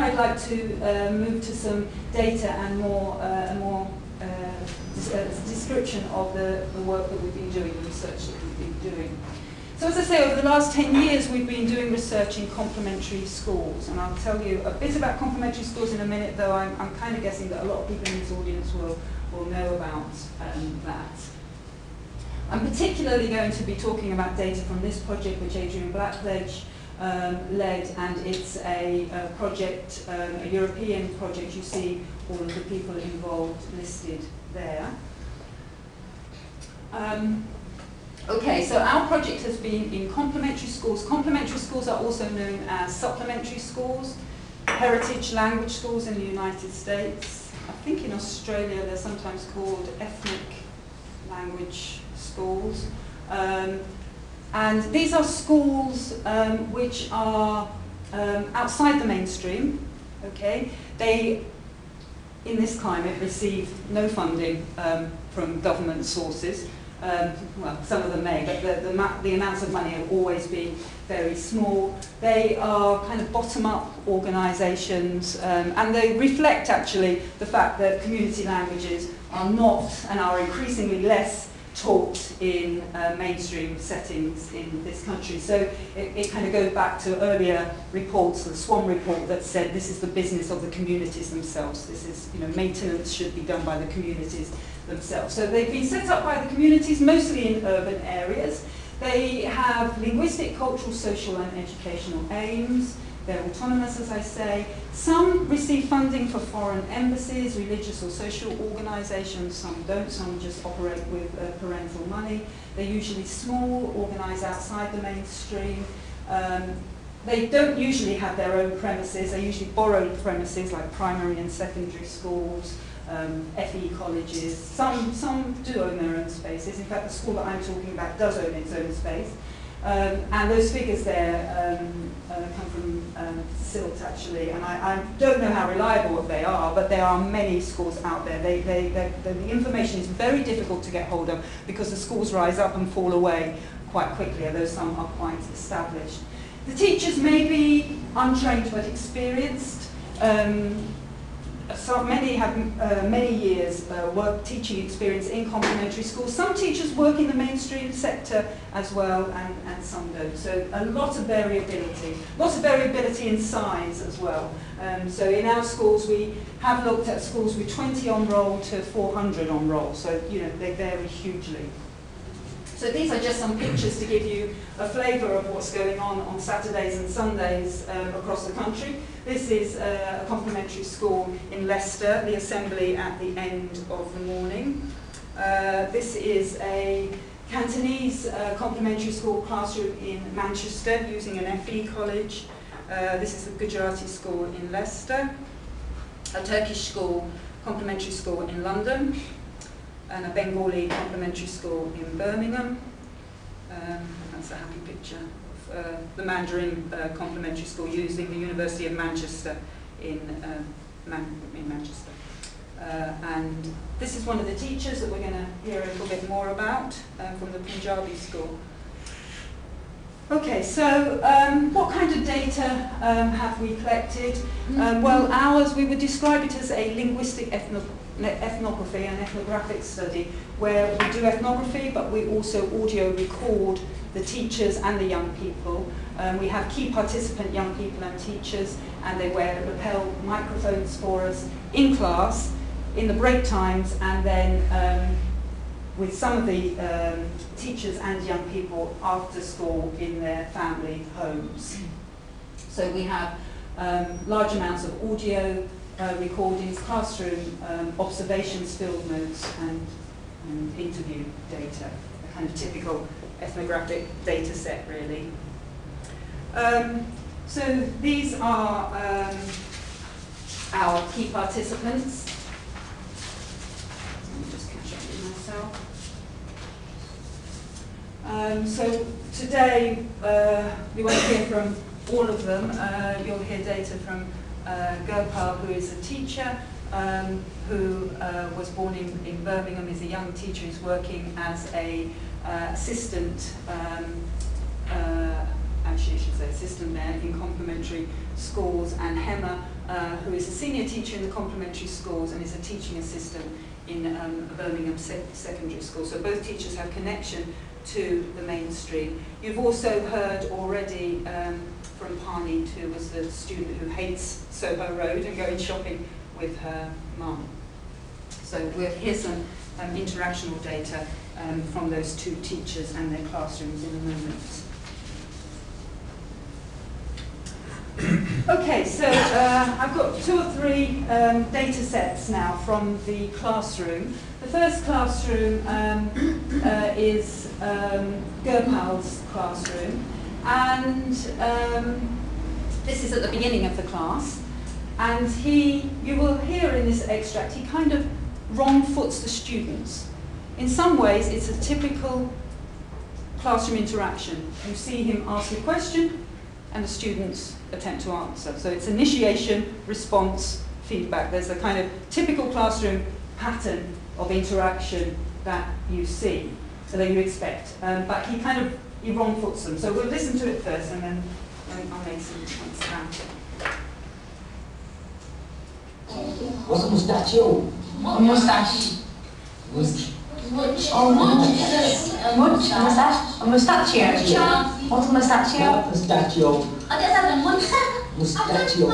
I'd like to move to some data and more description of the work that we've been doing, the research that we've been doing. So as I say, over the last 10 years we've been doing research in complementary schools, and I'll tell you a bit about complementary schools in a minute, though I'm kind of guessing that a lot of people in this audience will know about that. I'm particularly going to be talking about data from this project which Adrian Blackledge led, and it's a project, a European project. You see all of the people involved listed there. Okay, so our project has been in complementary schools. Complementary schools are also known as supplementary schools, heritage language schools in the United States. I think in Australia they're sometimes called ethnic language schools. And these are schools which are outside the mainstream, okay? They, in this climate, receive no funding from government sources. Well, some of them may, but the amounts of money have always been very small. They are kind of bottom-up organisations, and they reflect actually the fact that community languages are not and are increasingly less taught in mainstream settings in this country. So it kind of goes back to earlier reports, the Swan report, that said this is the business of the communities themselves. This is, you know, maintenance should be done by the communities themselves. So they've been set up by the communities, mostly in urban areas. They have linguistic, cultural, social and educational aims. They're autonomous, as I say. Some receive funding for foreign embassies, religious or social organisations. Some don't. Some just operate with parental money. They're usually small, organised outside the mainstream. They don't usually have their own premises. They usually borrow premises like primary and secondary schools, FE colleges. Some do own their own spaces. In fact, the school that I'm talking about does own its own space. And those figures there come from SILT, actually, and I don't know how reliable they are, but there are many schools out there. The information is very difficult to get hold of because the schools rise up and fall away quite quickly, although some are quite established. The teachers may be untrained but experienced. So many have many years teaching experience in complementary schools. Some teachers work in the mainstream sector as well, and some don't. So a lot of variability. Lots of variability in size as well. So in our schools, we have looked at schools with 20 on roll to 400 on roll. So, you know, they vary hugely. So these are just some pictures to give you a flavour of what's going on Saturdays and Sundays across the country. This is a complementary school in Leicester, the assembly at the end of the morning. This is a Cantonese complementary school classroom in Manchester using an FE college. This is the Gujarati school in Leicester, a Turkish school, complementary school in London, and a Bengali complementary school in Birmingham. That's a happy picture of the Mandarin complementary school using the University of Manchester in Manchester. And this is one of the teachers that we're going to hear a little bit more about from the Punjabi school. Okay, so what kind of data have we collected? Well, ours, we would describe it as a linguistic ethnography and ethnographic study, where we do ethnography, but we also audio record the teachers and the young people. We have key participant young people and teachers, and they wear lapel microphones for us in class, in the break times, and then with some of the teachers and young people after school in their family homes. So we have large amounts of audio recordings, classroom observations, field notes, and interview data, a kind of typical ethnographic data set, really. So these are our key participants. Let me just catch up with myself. So today we won't hear from all of them. You'll hear data from Gopal, who is a teacher who was born in Birmingham, is a young teacher who's working as a assistant, actually I should say assistant there in complementary schools, and Hema, who is a senior teacher in the complementary schools and is a teaching assistant in a Birmingham secondary school. So both teachers have connection to the mainstream. You've also heard already from Parneet, who was the student who hates Soho Road and going shopping with her mum. So here's some interactional data from those two teachers and their classrooms in a moment. Okay, so I've got 2 or 3 data sets now from the classroom. The first classroom is Gopal's classroom, and this is at the beginning of the class. And you will hear in this extract, he kind of wrong-foots the students. In some ways, it's a typical classroom interaction. You see him ask a question, and the students attempt to answer. So it's initiation, response, feedback. There's a kind of typical classroom pattern of interaction that you see, so that you expect. But he wrong-foots them. So we'll listen to it first, and then I'll make some points about it. What's a mustachio? A mustache. Munch. Oh, munch. A munch. A mustache. A mustachio. What's a mustachio? Not mustachio. I just have a munch. Mustachio.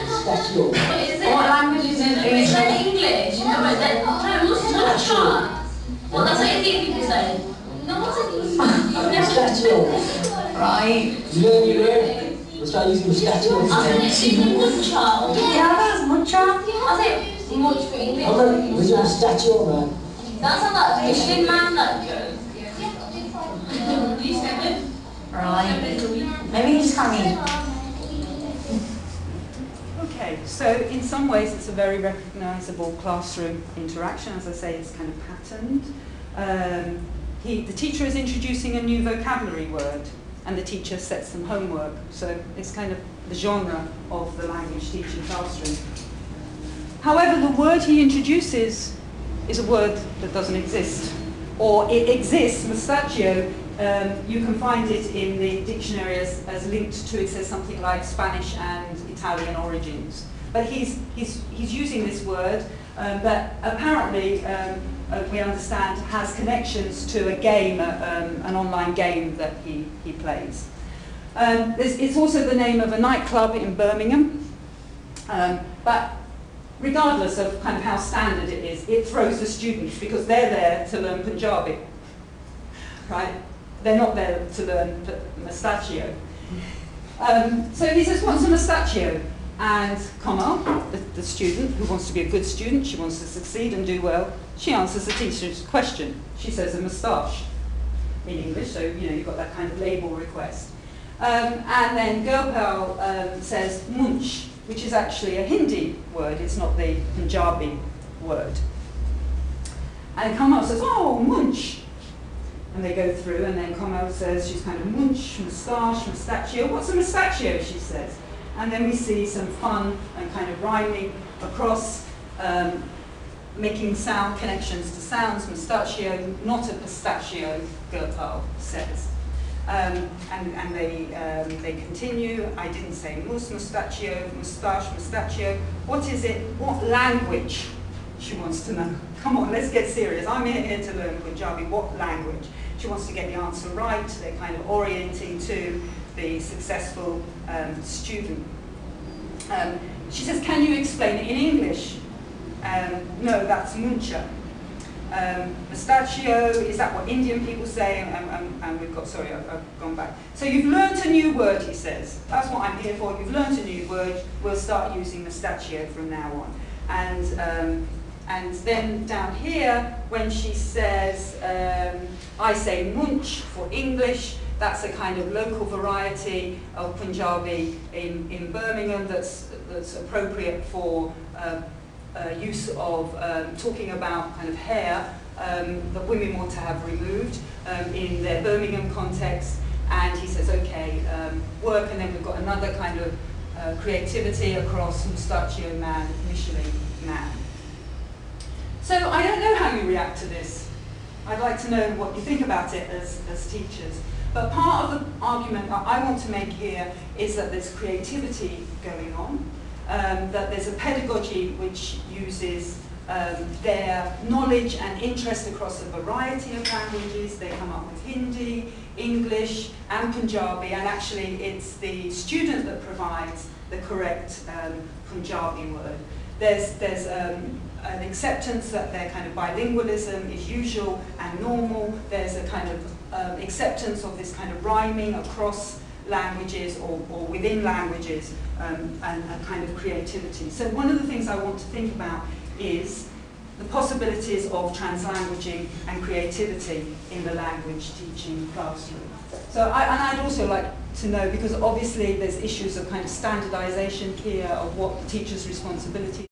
Mustachio. What language is it? Is it English? Mustachio. Well, that's what Indian people say. No, what's it? Mustachio. Right. You learn your word. We'll start using mustachio. I said muncha. Yeah, that's muncha. I said munch for English. Where's your mustachio, man? That sounds like Michelin man, like. Right. Maybe you just can't read. Okay, so in some ways it's a very recognisable classroom interaction. As I say, it's kind of patterned. The teacher is introducing a new vocabulary word, and the teacher sets them homework. So it's kind of the genre of the language teaching classroom. However, the word he introduces is a word that doesn't exist. Or it exists, mustachio. You can find it in the dictionary as linked to, it says something like Spanish and Italian origins. But he's using this word that apparently, we understand, has connections to a game, an online game that he plays. It's also the name of a nightclub in Birmingham. But regardless of kind of how standard it is, it throws the students because they're there to learn Punjabi, right? They're not there to learn mustachio. So he says, what's a mustachio? And Kamal, the student who wants to be a good student, she wants to succeed and do well, she answers the teacher's question. She says a moustache in English, so you've got that kind of label request. And then Gopal says munch, which is actually a Hindi word, it's not the Punjabi word. And Kamal says, oh, munch. And they go through, and then Kamal says she's kind of munch, moustache, mustachio. What's a mustachio, she says. And then we see some fun and kind of rhyming across, making sound connections to sounds. Mustachio, not a pistachio, Gopal says. And they continue. I didn't say mustachio, moustache, mustachio. What is it? What language? She wants to know. Come on, let's get serious. I'm here to learn Punjabi. What language? She wants to get the answer right. They're kind of orienting to the successful student. She says, can you explain it in English? No, that's muncha. Mustachio, is that what Indian people say? And we've got, sorry, I've gone back. So you've learnt a new word, he says. That's what I'm here for. You've learnt a new word. We'll start using mustachio from now on. And then down here, when she says, I say munch for English, that's a kind of local variety of Punjabi in Birmingham that's appropriate for use of talking about kind of hair that women want to have removed in their Birmingham context. And he says, okay, work, and then we've got another kind of creativity across mustachio man, Michelin man. So I don't know how you react to this. I'd like to know what you think about it as teachers. But part of the argument that I want to make here is that there's creativity going on, that there's a pedagogy which uses their knowledge and interest across a variety of languages. They come up with Hindi, English, and Punjabi, and actually it's the student that provides the correct Punjabi word. There's an acceptance that their kind of bilingualism is usual and normal. There's a kind of acceptance of this kind of rhyming across languages or within languages, and kind of creativity. So one of the things I want to think about is the possibilities of translanguaging and creativity in the language teaching classroom. So I'd also like to know, because obviously there's issues of kind of standardization here of what the teacher's responsibility